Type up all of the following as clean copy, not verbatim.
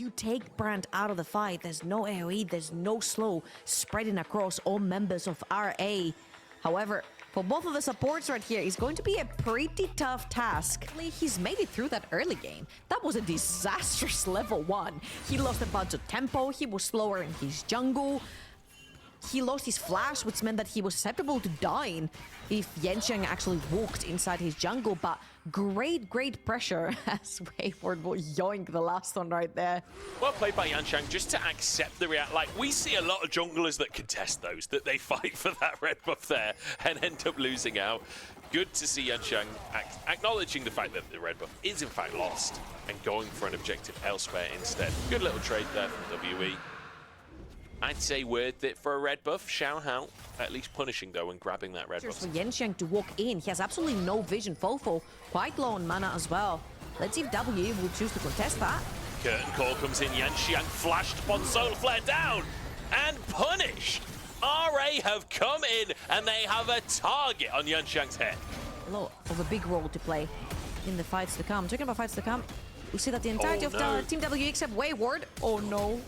You take Brand out of the fight, there's no AoE, there's no slow spreading across all members of RA. However, for both of the supports right here, it's going to be a pretty tough task. He's made it through that early game. That was a disastrous level 1. He lost a bunch of tempo, he was slower in his jungle. He lost his flash, which meant that he was susceptible to dying if Yanxiang actually walked inside his jungle. But great pressure as Wayward will yoink the last one right there. Well played by Yanxiang just to accept the react. Like, we see a lot of junglers that contest those, that they fight for that red buff there and end up losing out. Good to see Yanxiang acknowledging the fact that the red buff is in fact lost and going for an objective elsewhere instead. Good little trade there from WE. I'd say worth it for a red buff. Xiao, at least punishing though and grabbing that red buff. For Yanxiang to walk in, he has absolutely no vision. Fofo quite low on mana as well. Let's see if WE will choose to contest that. Curtain call comes in. Yanxiang flashed upon Solar Flare down and punished. RA have come in and they have a target on Yanxiang's head. A lot of a big role to play in the fights to come. Talking about fights to come, we see that the entirety of the Team WE except Wayward. Oh no.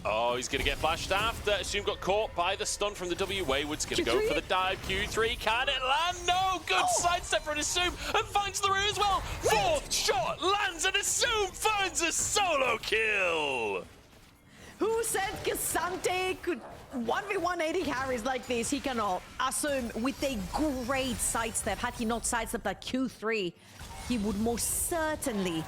Oh, he's going to get flashed after. Assume got caught by the stun from the W. Wayward's going to go for the dive. Q3, can it land? No! Good sidestep for an Assume and finds the root as well. Fourth shot lands and Assume finds a solo kill. Who said Cassante could 1v1 80 carries like this? He cannot. Assume with a great sidestep. Had he not sidestepped that Q3, he would most certainly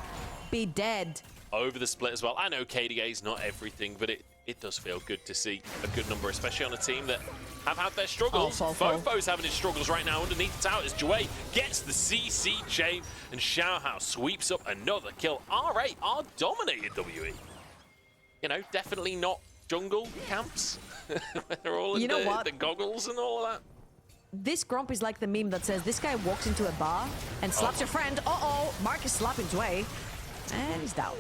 be dead. Over the split as well. I know KDA is not everything, but it does feel good to see a good number, especially on a team that have had their struggles. Fofo's having his struggles right now underneath the tower as Jue gets the CC chain and Xiao sweeps up another kill. RA are dominated WE. You know, definitely not jungle camps. They're all in the goggles and all of that. This Grump is like the meme that says this guy walks into a bar and slaps your friend. Marcus slapping Jue. And he's down.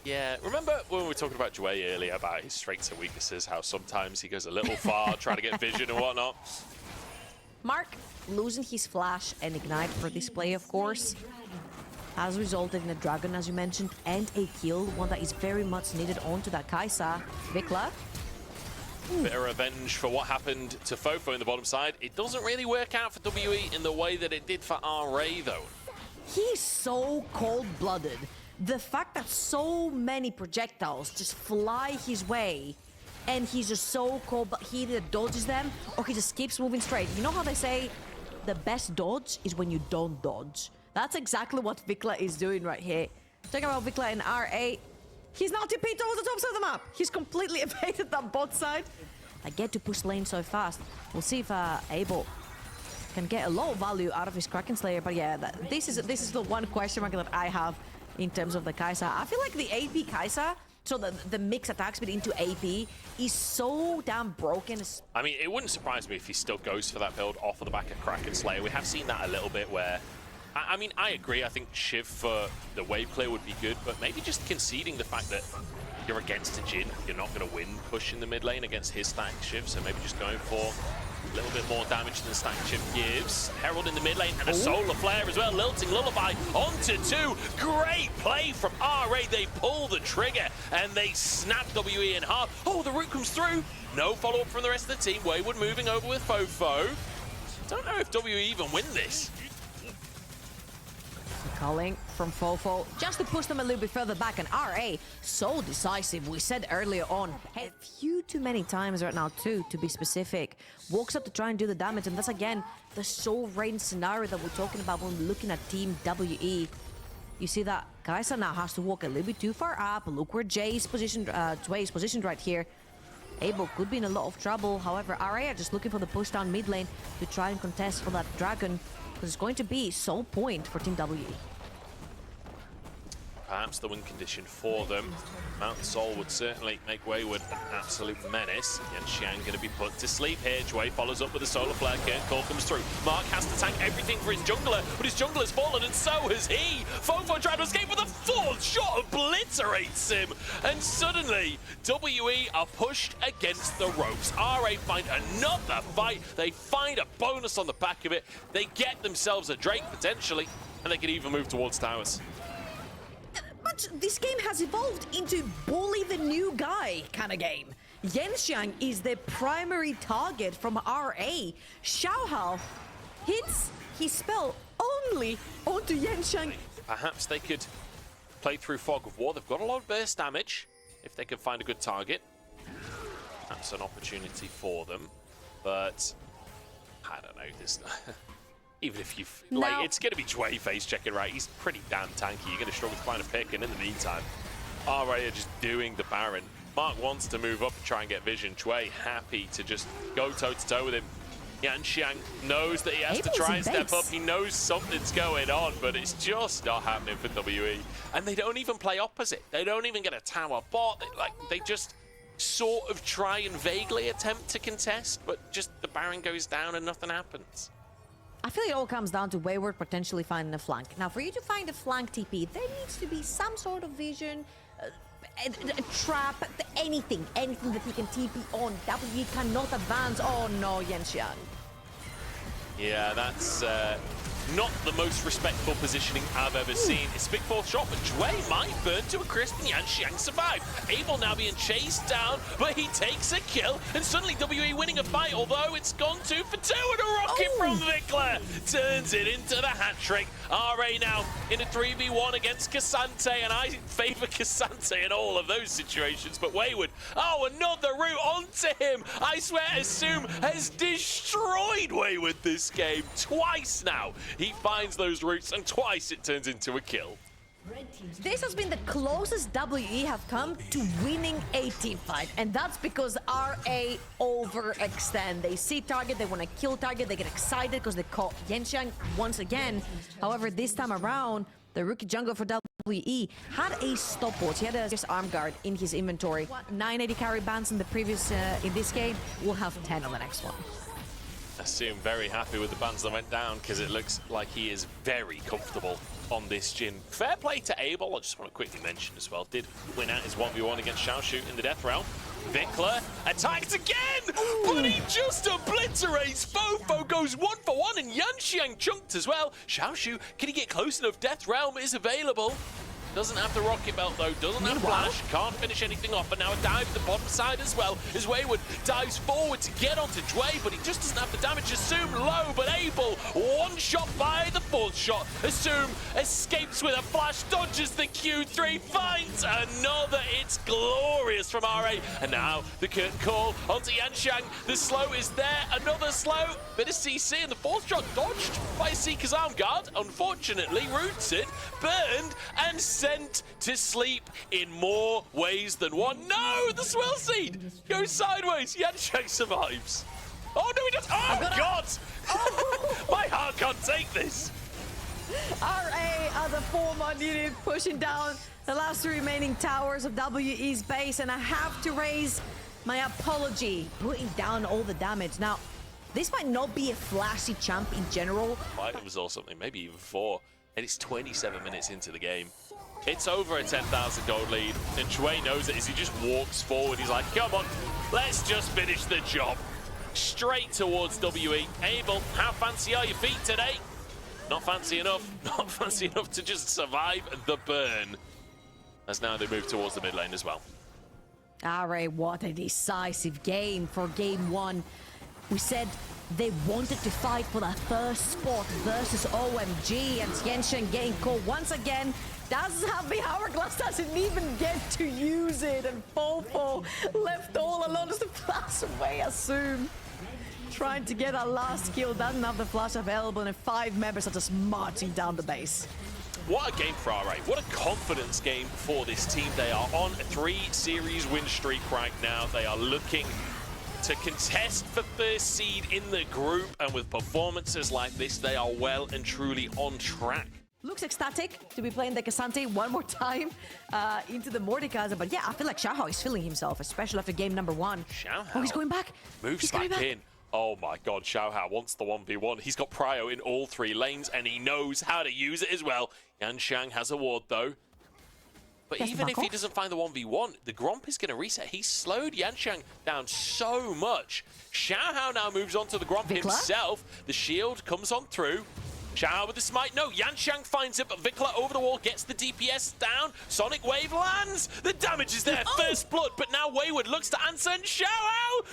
Yeah, remember when we were talking about Jue earlier about his strengths and weaknesses, how sometimes he goes a little far trying to get vision and whatnot? Mark losing his flash and ignite for this play, of course, has resulted in a dragon, as you mentioned, and a kill, one that is very much needed onto that Kai'Sa. Vikla. Bit of revenge for what happened to Fofo in the bottom side. It doesn't really work out for WE in the way that it did for RA, though. He's so cold-blooded. The fact that so many projectiles just fly his way and he's just so cold, but he either dodges them or he just keeps moving straight. You know how they say the best dodge is when you don't dodge? That's exactly what Vikla is doing right here. Talking about Vikla in RA, he's now TP towards the top of the map. He's completely evaded that bot side. I get to push lane so fast. We'll see if Abel can get a lot of value out of his Kraken Slayer, but yeah, this is the one question mark that I have in terms of the Kai'Sa. I feel like the AP Kai'Sa, so the mix attack speed into AP, is so damn broken. I mean, it wouldn't surprise me if he still goes for that build off of the back of Kraken Slayer. We have seen that a little bit where, I mean, I agree. I think Shiv for the wave clear would be good, but maybe just conceding the fact that you're against a Jhin, you're not going to win pushing the mid lane against his stacked Shiv, so maybe just going for a little bit more damage than stacked Shiv gives. Herald in the mid lane and a Solar Flare as well. Lilting Lullaby onto 2. Great play from RA. They pull the trigger and they snap WE in half. Oh, the root comes through. No follow-up from the rest of the team. Wayward moving over with Fofo. Don't know if WE even win this. Calling from Fofo just to push them a little bit further back, and RA so decisive. We said earlier on, a few too many times right now too, to be specific. Walks up to try and do the damage, and that's again the soul rain scenario that we're talking about when we're looking at Team WE. You see that Kai'Sa now has to walk a little bit too far up. Look where Jue is positioned right here. Abel could be in a lot of trouble. However, RA are just looking for the push down mid lane to try and contest for that dragon, because it's going to be sole point for Team WE. Perhaps the win condition for them. Mountain Soul would certainly make Wayward an absolute menace. Yanxiang going to be put to sleep here. Jue follows up with a Solar Flare. Curtain call comes through. Mark has to tank everything for his jungler, but his jungler has fallen, and so has he. Fofo tried to escape with a fourth shot, obliterates him, and suddenly WE are pushed against the ropes. RA find another fight. They find a bonus on the back of it. They get themselves a Drake potentially, and they can even move towards towers. But But this game has evolved into bully the new guy kind of game. Yanxiang is the primary target from RA. Xiaohao hits his spell only onto Yanxiang. Perhaps they could play through Fog of War. They've got a lot of burst damage. If they can find a good target, that's an opportunity for them. But I don't know. This even if you like, it's going to be Jway face checking, right? He's pretty damn tanky. You're going to struggle to find a pick, and in the meantime, RA are just doing the Baron. Mark wants to move up and try and get vision. Jway happy to just go toe-to-toe with him. Yanxiang knows that he has to try and step up. He knows something's going on, but it's just not happening for WE. And they don't even play opposite. They don't even get a tower bot. They just sort of try and vaguely attempt to contest, but just the Baron goes down and nothing happens. I feel it all comes down to Wayward potentially finding a flank. Now, for you to find a flank TP, there needs to be some sort of vision, a trap, anything that he can TP on. WE cannot advance. Oh no, Yanxiang. Yeah, that's not the most respectful positioning I've ever seen. It's a big fourth shot, but Jway might burn to a crisp and Yanxiang survived. Abel now being chased down, but he takes a kill, and suddenly WE winning a fight, although it's gone 2 for 2, and a rocket from Vikler turns it into the hat-trick. RA now in a 3v1 against Cassante, and I favor Cassante in all of those situations, but Wayward, oh, another route onto him. I swear, Assume has destroyed Wayward this game twice now. He finds those routes, and twice it turns into a kill. This has been the closest WE have come to winning a team fight, and that's because RA overextend. They see target, they want to kill target, they get excited because they caught Yanxiang once again. However, this time around, the rookie jungler for WE had a stopwatch. He had a arm guard in his inventory. 980 carry bans in the previous, in this game, we'll have 10 on the next one. Assume very happy with the bans that went down because it looks like he is very comfortable on this Jhin. Fair play to Abel, I just want to quickly mention as well, did win out his 1v1 against Xiaoshu in the death realm. Vikler attacked again, but he just obliterates. Fofo goes 1 for 1 and Yanxiang chunked as well. Xiaoshu, can he get close enough? Death realm is available. Doesn't have the rocket belt though, doesn't have flash, can't finish anything off, but now a dive to the bottom side as well as Wayward dives forward to get onto Jway, but he just doesn't have the damage. Assume low, but Abel one shot by the fourth shot. Assume escapes with a flash, dodges the Q3, finds another. It's glorious from RA, and now the curtain call onto Yanxiang. The slow is there, another slow, bit of CC, and the fourth shot dodged by Seeker's arm guard. Unfortunately, rooted, burned, and sent to sleep in more ways than one. No, the swell seed goes sideways. Yanxiang survives. Oh no, he does. Oh God! My heart can't take this. RA as a 4-man unit pushing down the last 3 remaining towers of WE's base, and I have to raise my apology, putting down all the damage. Now, this might not be a flashy champ in general. 5 was or something, maybe even 4, and it's 27 minutes into the game. It's over a 10,000 gold lead, and Jway knows it as he just walks forward. He's like, come on, let's just finish the job. Straight towards WE. Abel, how fancy are your feet today? Not fancy enough. Not fancy enough to just survive the burn. As now they move towards the mid lane as well. Alright, what a decisive game for game 1. We said they wanted to fight for that first spot versus OMG, and Yanxiang getting caught once again. Doesn't have the hourglass, doesn't even get to use it, and Fofo left all alone as the flash away. Assume trying to get a last kill, doesn't have the flash available, and 5 members are just marching down the base. What a game for RA. What a confidence game for this team. They are on a 3-series win streak right now. They are looking to contest for first seed in the group, and with performances like this, they are well and truly on track. Looks ecstatic to be playing the Cassante one more time into the Mordekaiser, but yeah, I feel like Xiaohao is feeling himself, especially after game number 1. Xiaohao. Oh, he's going back. Moves back in. Oh my God, Xiaohao wants the 1v1. He's got prio in all 3 lanes, and he knows how to use it as well. Yanxiang has a ward though. But even if he doesn't find the 1v1, the Gromp is going to reset. He slowed Yanxiang down so much. Xiaohao now moves on to the Gromp himself. The shield comes on through. Xiao with the smite. No, Yanxiang finds it, but Vikla over the wall gets the DPS down. Sonic Wave lands. The damage is there. First blood, but now Wayward looks to answer, and Xiao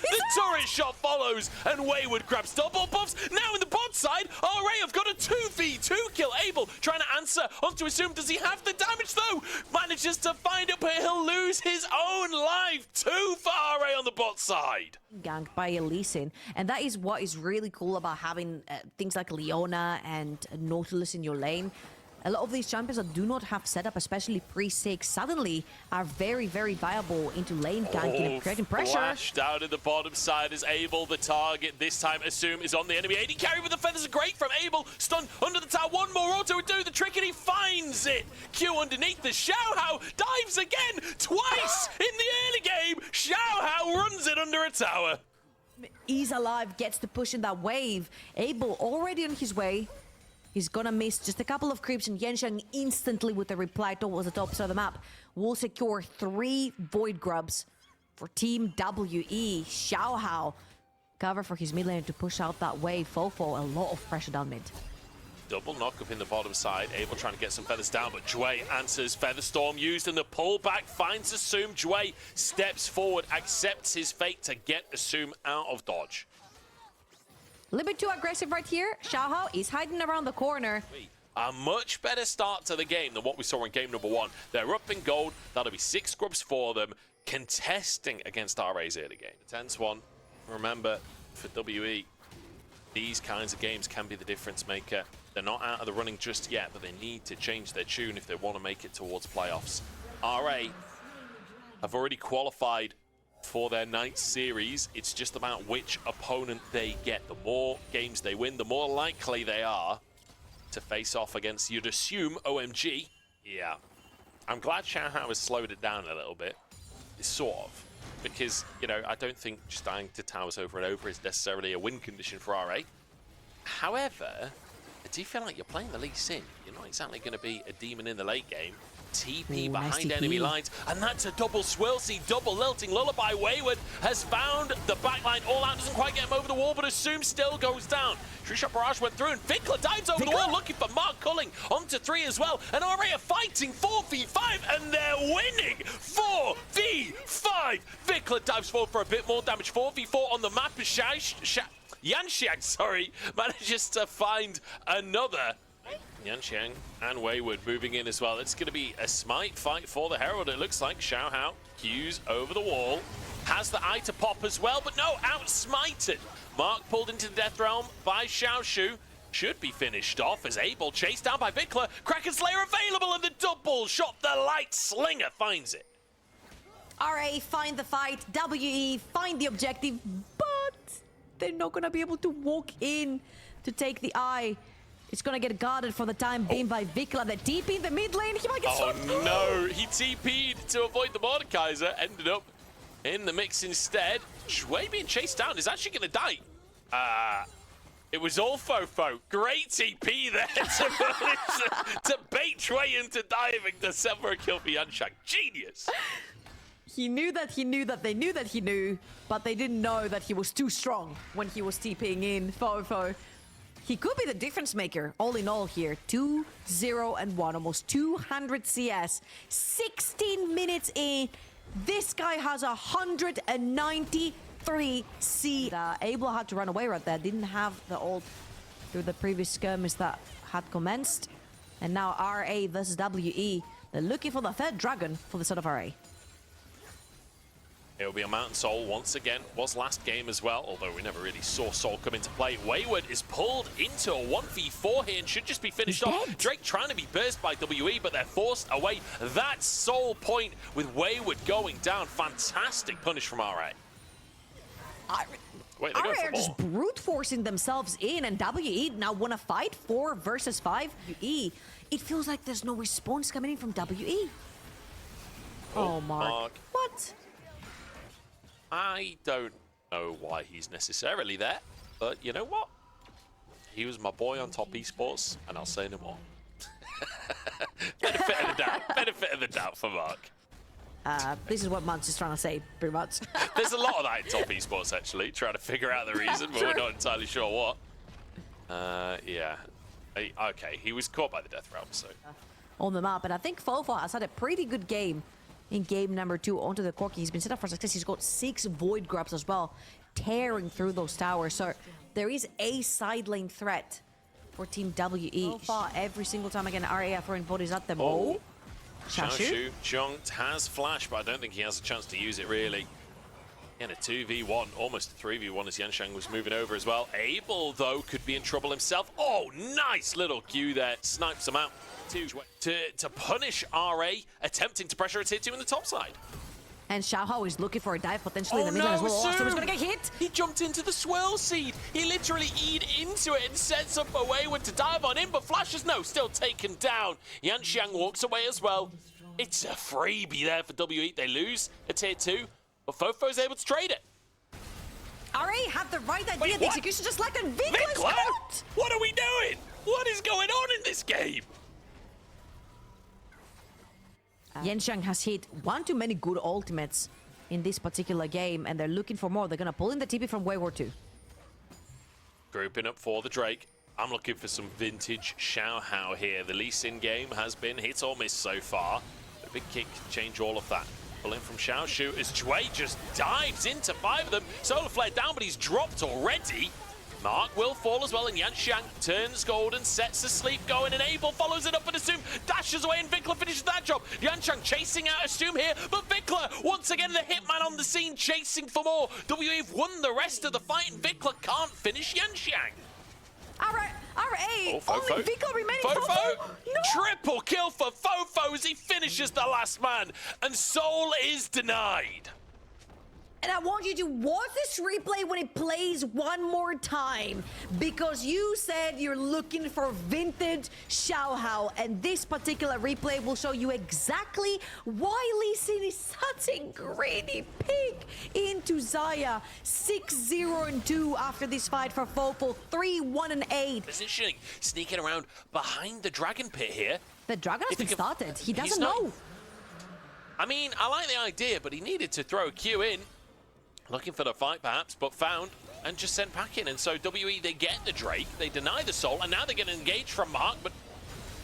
the turret shot follows, and Wayward grabs double buffs. Now in the bot side, RA have got a 2v2 kill. Abel trying to answer onto Assume. Does he have the damage though? Manages to find it, but he'll lose his own life. 2 for RA on the bot side. Ganked by Elisin, and that is what is really cool about having things like Leona and Nautilus in your lane. A lot of these champions that do not have setup, especially pre-6, suddenly are very, very viable into lane ganking and creating pressure. Flash down in the bottom side is Abel, the target. This time, Assume is on the enemy. AD carry with the feathers are great from Abel. Stun under the tower. One more auto would do the trick, and he finds it. Q underneath the Xiao dives again twice in the early game. Xiao runs it under a tower. He's alive, gets the push in that wave. Abel already on his way. He's gonna miss just a couple of creeps, and Yanxiang instantly with the reply towards the top side of the map will secure 3 Void Grubs for Team WE. Xiao cover for his mid laner to push out that wave. Fofo, a lot of pressure down mid. Double knock up in the bottom side. Abel trying to get some feathers down, but Jue answers. Feather Storm used, and the pullback finds Assume. Jue steps forward, accepts his fate to get Assume out of dodge. A little bit too aggressive right here. Xiao is hiding around the corner. A much better start to the game than what we saw in game number 1. They're up in gold. That'll be 6 scrubs for them, contesting against RA's early game. A tense one. Remember, for WE, these kinds of games can be the difference maker. They're not out of the running just yet, but they need to change their tune if they want to make it towards playoffs. RA have already qualified for their 9th series. It's just about which opponent they get. The more games they win, the more likely they are to face off against, you'd assume, OMG. Yeah. I'm glad Xiao has slowed it down a little bit. Sort of. Because, you know, I don't think just dying to towers over and over is necessarily a win condition for RA. However, I do feel like you're playing the Lee Sin. You're not exactly going to be a demon in the late game. TP behind enemy lines, and that's a double swirl seed, double lilting lullaby. Wayward has found the backline. All out doesn't quite get him over the wall, but Assume still goes down. Tree-Shot Barrage went through, and Vikla dives over the wall, looking for Mark Culling onto 3 as well. And RA are fighting 4v5, and they're winning 4v5. Vikla dives forward for a bit more damage. 4v4 on the map as Yanxiang, manages to find another. Yanxiang and Wayward moving in as well. It's going to be a smite fight for the Herald. It looks like Xiao Q's over the wall. Has the eye to pop as well, but no, outsmited. Mark pulled into the Death Realm by Xiaoshu. Should be finished off as Abel chased down by Vikla. Kraken Slayer available, and the double shot. The Light Slinger finds it. RA find the fight. WE find the objective, but they're not going to be able to walk in to take the eye. It's gonna get guarded for the time being by Vikla. The TP in the mid lane. He might get shot. Oh no, he TP'd to avoid the Mordekaiser. Ended up in the mix instead. Jue being chased down is actually gonna die. It was all Fofo. Great TP there to bait Jue into diving to settle a kill for Yanxiang. Genius. He knew that he knew that they knew that he knew, but they didn't know that he was too strong when he was TPing in. Fofo. He could be the difference maker, all in all here. 2-0-1, almost 200 CS. 16 minutes in. This guy has 193 C. Abel had to run away right there. Didn't have the ult through the previous skirmish that had commenced. And now RA versus WE. They're looking for the 3rd dragon for the side of RA. It'll be a Mountain Soul once again. Was last game as well, although we never really saw Soul come into play. Wayward is pulled into a 1v4 here and should just be finished off. Drake trying to be burst by WE, but they're forced away. That Soul point with Wayward going down. Fantastic punish from RA. Wait, RA are just brute forcing themselves in, and WE now want to fight 4 versus 5. WE, it feels like there's no response coming in from WE. Oh, Mark. What? I don't know why he's necessarily there, but you know what? He was my boy on top esports, and I'll say no more. Benefit of the doubt. Benefit of the doubt for Mark. This is what Muntz is trying to say, pretty much. There's a lot of that in top esports, actually, trying to figure out the reason, but we're not entirely sure what. Yeah. Okay, he was caught by the death realm, so. On the map, and I think Fofo has had a pretty good game in game number 2 onto the Corki. He's been set up for success. He's got 6 void grabs as well, tearing through those towers. So there is a side lane threat for Team WE. So far, every single time again, RA are throwing bodies at them. Oh, Xiaoshu junked, has flash, but I don't think he has a chance to use it really. And a 2v1, almost a 3v1 as Yanshang was moving over as well. Abel, though, could be in trouble himself. Oh, nice little Q there. Snipes him out to punish RA, attempting to pressure a tier 2 in the top side. And Xiaohao is looking for a dive potentially in the middle as well. So he's going to get hit. He jumped into the swirl seed. He literally E'd into it and sets up a wayward to dive on him, but Flashes, no, still taken down. Yanshang walks away as well. It's a freebie there for WE. They lose a tier 2, but Fofo's able to trade it. RA had the right idea. Wait, the execution just like a Vikla. What are we doing? What is going on in this game? Yanshang has hit one too many good ultimates in this particular game, and they're looking for more. They're going to pull in the TP from Wayward 2. Grouping up for the Drake. I'm looking for some vintage Xiaohao here. The Lee Sin game has been hit or miss so far. A big kick can change all of that. Pulling from Xiaoshu as Jue just dives into 5 of them. Solar Flare down, but he's dropped already. Mark will fall as well, and Yanshang turns golden, sets the sleep going, and Abel follows it up and Assume dashes away, and Vikla finishes that job. Yanshang chasing out Assume here, but Vikla, once again, the hitman on the scene, chasing for more. WE have won the rest of the fight, and Vikla can't finish Yanshang. RA, only Vikla remaining. Fofo, no. Triple kill for Fofo as he finishes the last man, and Soul is denied. And I want you to watch this replay when it plays one more time, because you said you're looking for vintage Xiaohao, and this particular replay will show you exactly why Lee Sin is such a greedy pig into Xayah. 6-0-2 after this fight for Fofo, 3-1-8. Positioning, sneaking around behind the Dragon Pit here. The Dragon has been started. He doesn't know. I mean, I like the idea, but he needed to throw a Q in. Looking for the fight, perhaps, but found and just sent back in. And so WE, they get the Drake, they deny the Soul, and now they're getting engaged from Mark, but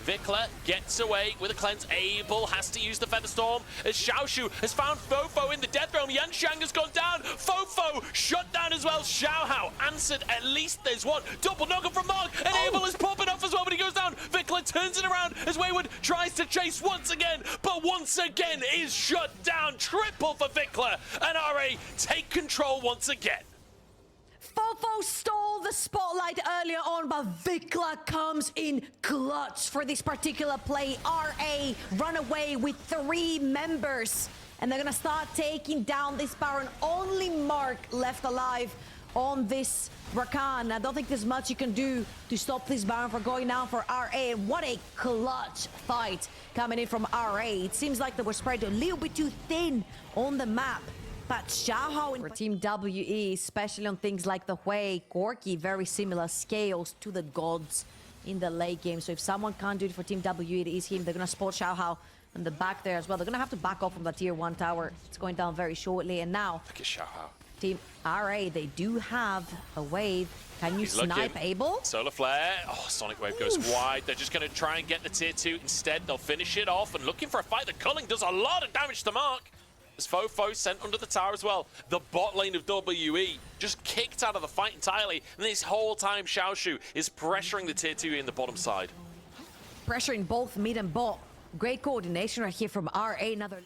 Vikla gets away with a cleanse. Abel has to use the Feather Storm as Xiaoshu has found Fofo in the Death Realm. Yanshang has gone down. Fofo shut down as well. Xiaohao answered. At least there's one. Double knocker from Mark, and Abel is popping off as well, but he goes down. Vikla turns it around as Wayward tries to chase once again, but once again is shut down. Triple for Vikla, and RA take control once again. Fofo stole the spotlight earlier on, but Vikla comes in clutch for this particular play. RA run away with 3 members, and they're gonna start taking down this Baron. Only Mark left alive on this Rakan. I don't think there's much you can do to stop this Baron from going down for RA. And what a clutch fight coming in from RA. It seems like they were spread a little bit too thin on the map. But Xiaohao for Team WE, especially on things like the Hui, Corki, very similar scales to the gods in the late game. So if someone can't do it for Team WE, it is him. They're going to spot Xiaohao in the back there as well. They're going to have to back off from the tier 1 tower. It's going down very shortly. And now, look at Xiaohao. Team RA, they do have a wave. Can you snipe Abel? Solar Flare. Oh, Sonic Wave goes wide. They're just going to try and get the tier 2 instead. They'll finish it off, and looking for a fight. The culling does a lot of damage to Mark. As Fofo sent under the tower as well. The bot lane of WE just kicked out of the fight entirely. And this whole time, Xiaoshu is pressuring the tier 2 in the bottom side. Pressuring both mid and bot. Great coordination right here from RA. Another.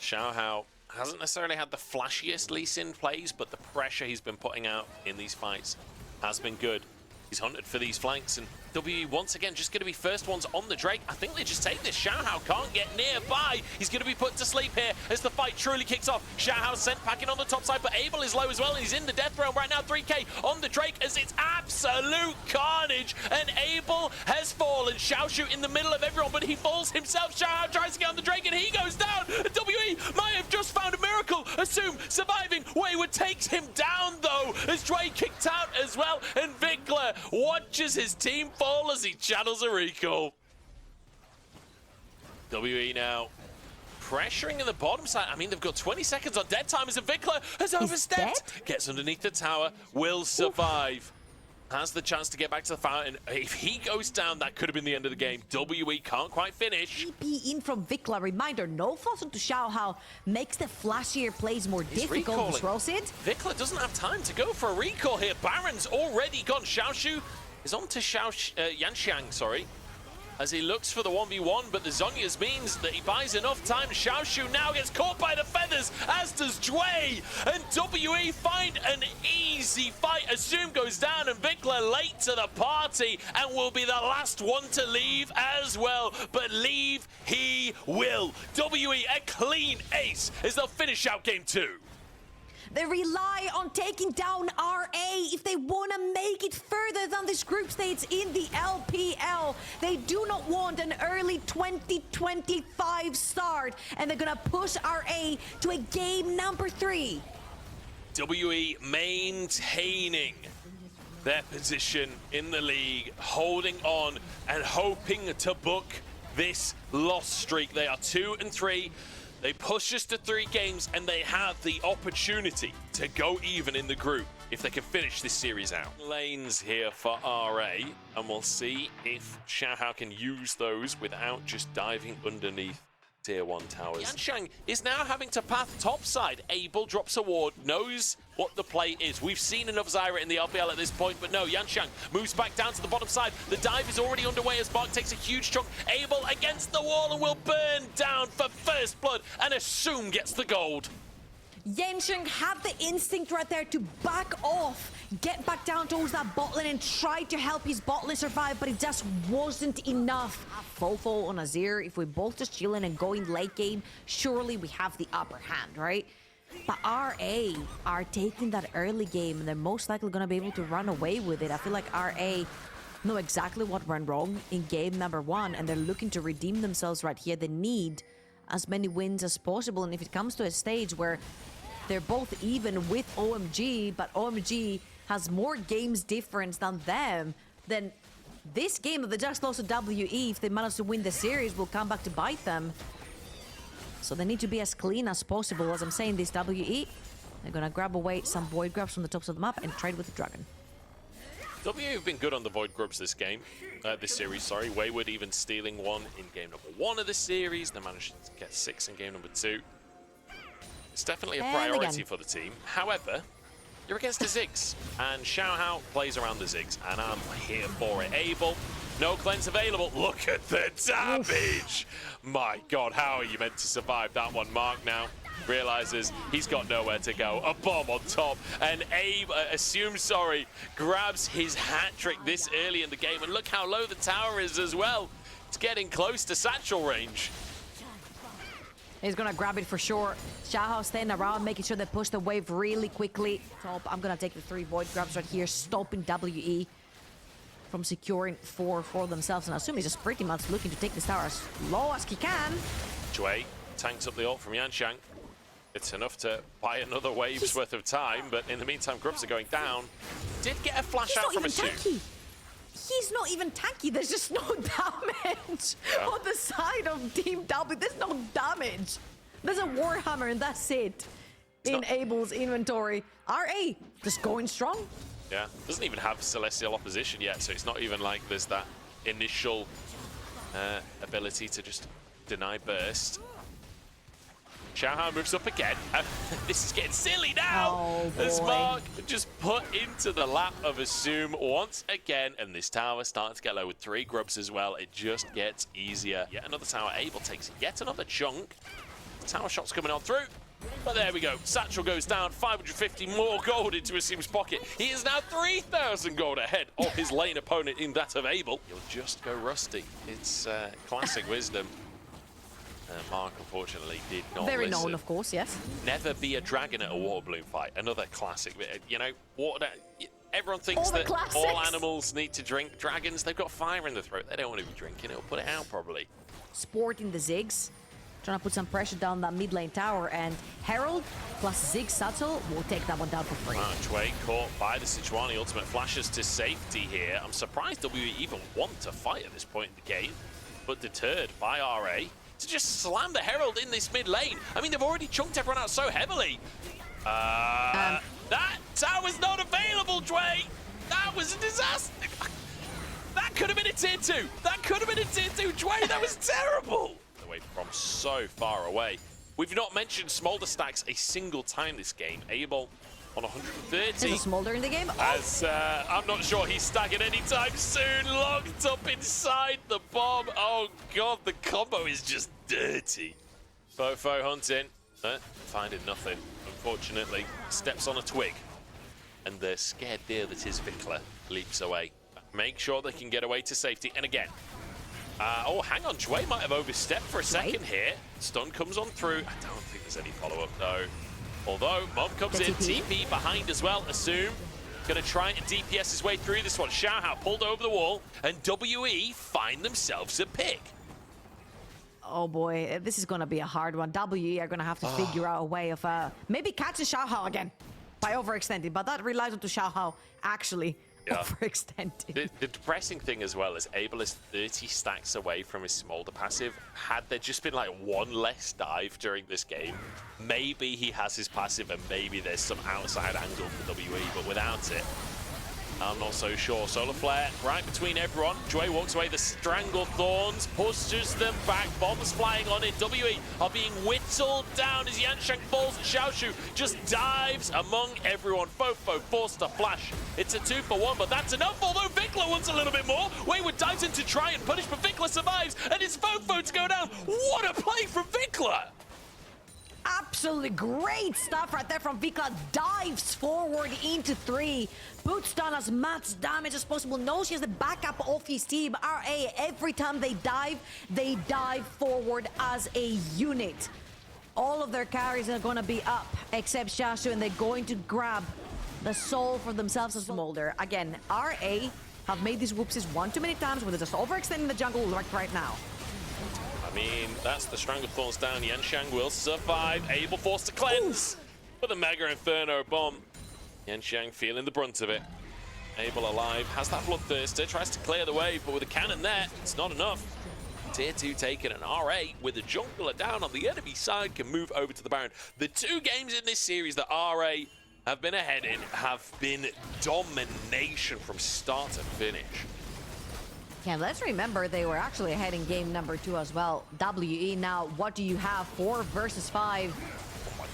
Xiaohao hasn't necessarily had the flashiest Lee Sin plays, but the pressure he's been putting out in these fights has been good. He's hunted for these flanks, and WE once again just going to be first ones on the Drake. I think they just take this. Xiaohao can't get nearby. He's going to be put to sleep here as the fight truly kicks off. Xiaohao sent packing on the top side, but Abel is low as well, and he's in the death realm right now. 3k on the Drake as it's absolute carnage, and Abel has fallen. Xiaoshu in the middle of everyone, but he falls himself. Xiaohao tries to get on the Drake, and he goes down. WE might have just found a miracle. Assume surviving. Wayward takes him down, though, as Drake kicked out as well, and Vikla watches his team fall as he channels a recall. WE now pressuring in the bottom side. I mean, they've got 20 seconds on dead time as Vikla has overstepped. Gets underneath the tower, will survive. has the chance to get back to the fountain. If he goes down, that could have been the end of the game. WE can't quite finish. TP in from Vikla. Reminder, no falls into Xiaohao makes the flashier plays more difficult to Rosid. Vikla doesn't have time to go for a recall here. Baron's already gone. Xiaoshu is on to Yanxiang, sorry, as he looks for the 1v1, but the Zhonya's means that he buys enough time. Xiaoshu now gets caught by the feathers, as does Jue, and WE find an easy fight. Assume goes down, and Vikla late to the party, and will be the last one to leave as well, but leave he will. WE a clean ace as they'll finish out game 2. They rely on taking down RA if they want to make it further than this group stage in the LPL. They do not want an early 2025 start, and they're going to push RA to a game number 3. WE maintaining their position in the league, holding on and hoping to book this loss streak. They are 2-3. They push us to 3 games, and they have the opportunity to go even in the group if they can finish this series out. Lanes here for RA, and we'll see if Xiaohao can use those without just diving underneath Tier 1 towers. Yanxiang is now having to path topside. Abel drops a ward, knows what the play is. We've seen enough Zyra in the LPL at this point, but no, Yanxiang moves back down to the bottom side. The dive is already underway as Mark takes a huge chunk. Abel against the wall and will burn down for first blood, and Assume gets the gold. Yanxiang had the instinct right there to back off, get back down towards that bot lane and try to help his bot lane survive, but it just wasn't enough. Fofo on Azir, if we both just chilling and going late game, surely we have the upper hand, right? But RA are taking that early game, and they're most likely going to be able to run away with it. I feel like RA know exactly what went wrong in game number 1, and they're looking to redeem themselves right here. They need as many wins as possible, and if it comes to a stage where they're both even with OMG, but OMG has more games difference than them, then this game that they just lost to WE, if they manage to win the series, will come back to bite them. So they need to be as clean as possible. As I'm saying, this WE, they're gonna grab away some void grabs from the tops of the map and trade with the dragon. WE have been good on the void grubs this game, this series, sorry. Wayward even stealing one in game number 1 of the series. They managed to get 6 in game number 2. It's definitely a priority for the team. However, you're against the Ziggs, and Xiaohao plays around the Ziggs, and I'm here for it. Abel, no cleanse available. Look at the damage! My God, how are you meant to survive that one? Mark now realizes he's got nowhere to go. A bomb on top, and Abe, grabs his hat trick this early in the game, and look how low the tower is as well. It's getting close to satchel range. He's gonna grab it for sure. Xiaohao staying around, making sure they push the wave really quickly. Top, I'm gonna take the 3 void grabs right here, stopping WE from securing 4 for themselves. And I assume he's just pretty much looking to take this tower as low as he can. Jue tanks up the ult from Yanxiang. It's enough to buy another wave's worth of time, but in the meantime, grubs are going down. Did get a flash out from Assume. He's not even tanky. There's just no damage on the side of Team W. There's no damage. There's a Warhammer and that's it. In Abel's inventory. RA just going strong. Yeah, doesn't even have Celestial opposition yet, so it's not even like there's that initial ability to just deny burst. Xiaohao moves up again. This is getting silly now. As Mark just put into the lap of Assume once again, and this tower starts to get low with 3 grubs as well. It just gets easier. Yet another tower. Abel takes yet another chunk. Tower shots coming on through. But there we go. Satchel goes down. 550 more gold into Assume's pocket. He is now 3,000 gold ahead of his lane opponent in that of Abel. He'll just go rusty. It's classic wisdom. Mark, unfortunately, did not Very listen. known, of course, yes. Never be a dragon at a water balloon fight. Another classic. You know, water. Everyone thinks that all animals need to drink. Dragons, they've got fire in the throat. They don't want to be drinking. It'll put it out, probably. Sporting the Ziggs. Trying to put some pressure down that mid lane tower, and Herald plus Ziggs Satchel will take that one down for free. Jue caught by the Sejuani ultimate, flashes to safety here. I'm surprised WE even want to fight at this point in the game, but deterred by RA to just slam the Herald in this mid lane. I mean, they've already chunked everyone out so heavily. That tower's not available, Jue! That was a disaster. That could have been a tier 2. That could have been a tier 2. Dwayne, that was terrible. Away from so far away. We've not mentioned Smolder stacks a single time this game. Abel on 130. There's a Smolder in the game. As I'm not sure he's stacking anytime soon. Locked up inside the bomb. Oh god, the combo is just dirty. Fofo hunting, finding nothing. Unfortunately, steps on a twig, and the scared deer that is Vikla leaps away. Make sure they can get away to safety. And again, oh, hang on, Jway might have overstepped for a second here. Stun comes on through. I don't think there's any follow-up though. Although, Mob comes in, TP behind as well, Assume. Gonna try and DPS his way through this one. Xiaohao pulled over the wall, and WE find themselves a pick. Oh boy, this is gonna be a hard one. WE are gonna have to figure out a way of maybe catching Xiaohao again by overextending, but that relies on to Xiaohao actually overextending. The depressing thing as well is Abel is 30 stacks away from his Smolder passive. Had there just been like one less dive during this game, maybe he has his passive and maybe there's some outside angle for WE, but without it, I'm not so sure. Solar Flare right between everyone. Joy walks away. The Strangle Thorns pushes them back. Bombs flying on it. WE are being whittled down as Yansheng falls. Xiaoshu just dives among everyone. Fofo forced to flash. It's a 2-for-1, but that's enough. Although Vikla wants a little bit more. Wayward dives in to try and punish, but Vikla survives, and it's Fofo to go down. What a play from Vikla! Absolutely great stuff right there from Vikla. Dives forward into 3. Puts down as much damage as possible. Knows he has the backup of his team. RA, every time they dive forward as a unit. All of their carries are going to be up, except Xiaoshu, and they're going to grab the soul for themselves as Smolder. Again, RA have made these whoopsies one too many times, where they're just overextending the jungle like right now. I mean, that's the Strangle Thorns down. Yansheng will survive. Abel forced to cleanse with a Mega Inferno bomb. Yansheng feeling the brunt of it. Abel alive, has that Bloodthirster, tries to clear the way, but with a cannon there, it's not enough. Tier 2 taken, and RA with a jungler down on the enemy side can move over to the Baron. The 2 games in this series that RA have been ahead in have been domination from start to finish. Yeah, let's remember they were actually ahead in game number 2 as well. WE now, what do you have? 4 versus 5.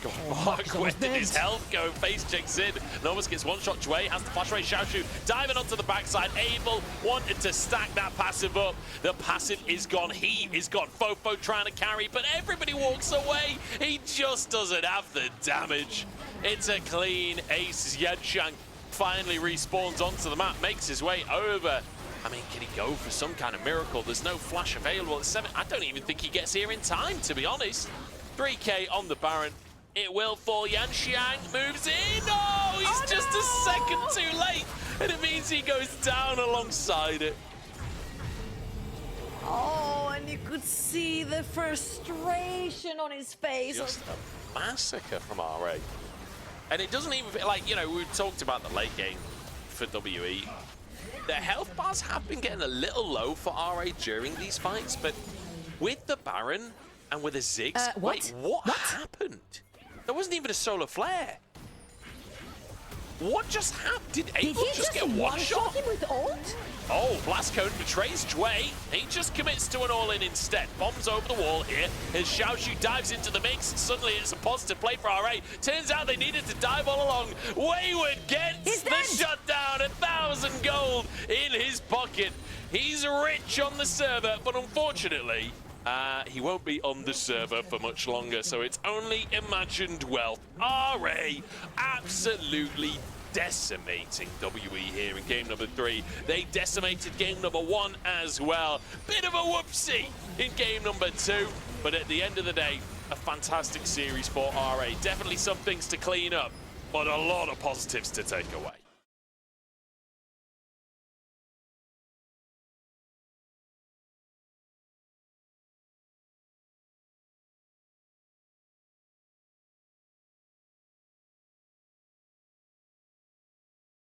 God, Mark, where did his health go? Face checks in. Novus gets one shot. Jway has the flash away. Xiaoshu diving onto the backside. Abel wanted to stack that passive up. The passive is gone. He is gone. Fofo trying to carry, but everybody walks away. He just doesn't have the damage. It's a clean ace. Yansheng finally respawns onto the map, makes his way over. I mean, can he go for some kind of miracle? There's no flash available at 7. I don't even think he gets here in time, to be honest. 3K on the Baron. It will fall. Yansheng moves in. Oh, he's just a second too late. And it means he goes down alongside it. Oh, and you could see the frustration on his face. Just a massacre from RA. And it doesn't even, like, you know, we talked about the late game for WE. Their health bars have been getting a little low for RA during these fights, but with the Baron and with the Ziggs, wait, what happened? There wasn't even a solar flare. What just happened? Did Abel just get one shot? Him with ult? Oh, Blast Cone betrays Jway. He just commits to an all-in instead. Bombs over the wall here as Xiaoshu dives into the mix. Suddenly it's a positive play for RA. Turns out they needed to dive all along. Wayward gets the shutdown. 1,000 gold in his pocket. He's rich on the server, but unfortunately, he won't be on the server for much longer, so it's only imagined wealth. RA absolutely decimating WE here in game number 3. They decimated game number 1 as well. Bit of a whoopsie in game number 2, but at the end of the day, a fantastic series for RA. Definitely some things to clean up, but a lot of positives to take away.